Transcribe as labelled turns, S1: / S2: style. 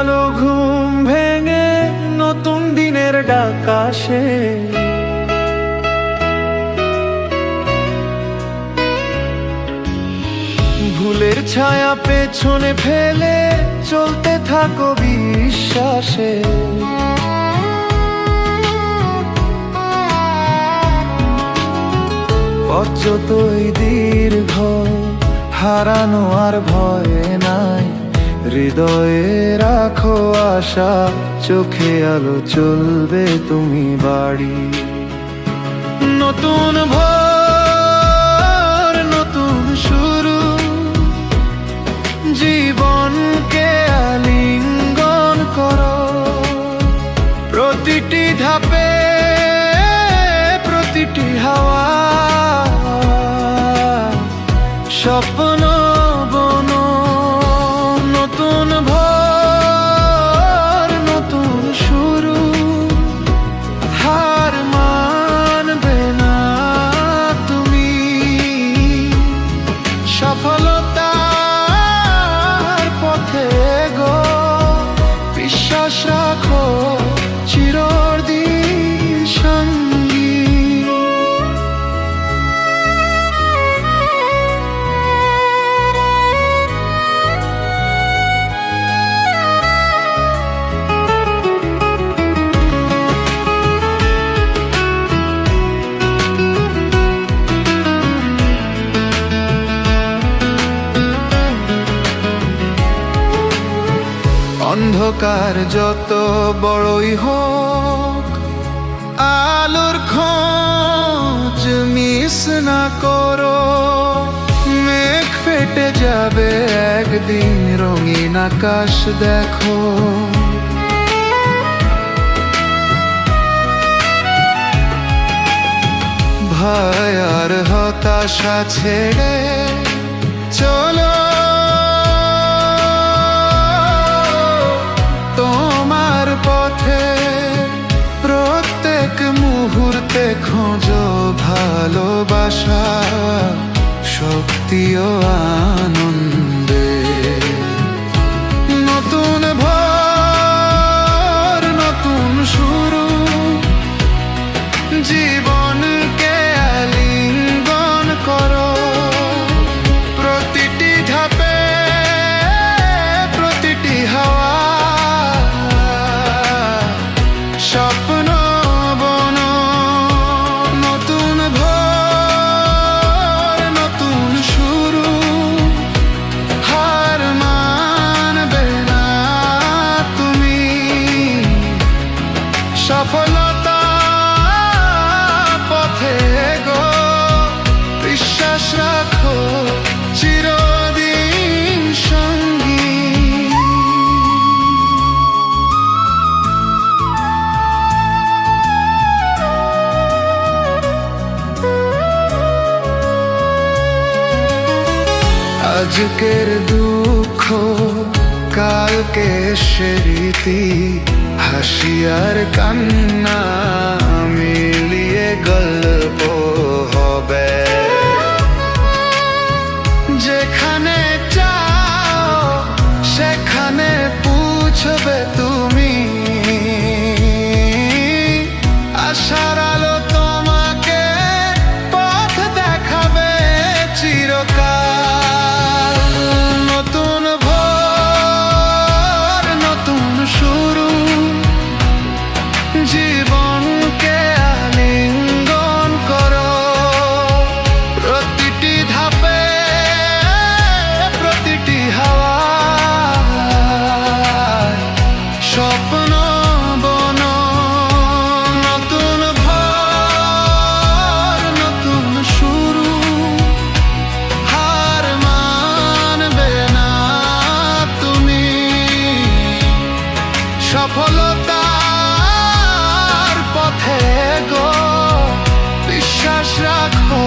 S1: আলো ঘুম ভেঙে নতুন দিনের ডাক আসে। ভুলের ছায়া পেছনে ফেলে চলতে থাকো বিশ্বাসে। পথ যতই দীর্ঘ হারানো আর ভয় নাই, হৃদয়ে রাখো আশা, চোখে আলো চলবে তুমি বাড়ি। নতুন ভোর নতুন শুরু, জীবনকে আলিঙ্গন করো। প্রতিটি ধাপে প্রতিটি হাওয়া স্বপ্ন বনো। নতুন ভোর নতুন শুরু, হার মানবে না তুমি। সফলতার পথে গো বিশ্বাস রাখো, চিরদিন সঙ্গী। অন্ধকার যত বড়ই হোক, আলোর খোঁজ মিস না করো। মেঘ ফেটে যাবে একদিন, রঙিন আকাশ দেখো। ভয় আর হতাশা ছেড়ে চলো, পথে প্রত্যেক মুহূর্তে খোঁজো ভালোবাসা, শক্তি ও আনন্দে। নতুন ভোর নতুন শুরু, জীবনকে আলিঙ্গন করো। প্রতিটি ধাপে প্রতিটি হাওয়া স্বপ্ন বনো। নতুন ভোর নতুন শুরু, হার মানবে না তুমি। সফলতার পথে গো বিশ্বাস রাখো, চিরদিন সঙ্গী। আজকের দুঃখ কালকে স্মৃতি, হাসি আর কান্না মিলিয়ে গল্প হবে। যেখানে চাও সেখানে পৌঁছবে তুমি। আশার আলো তোমাকে পথ দেখাবে চিরকাল। নতুন ভোর নতুন শুরু, জীবনকে আলিঙ্গন করো। প্রতিটি ধাপে প্রতিটি হাওয়া স্বপ্ন বনো। নতুন ভোর নতুন শুরু, হার মানবে না তুমি। সফলতার পথে গো বিশ্বাস রাখো।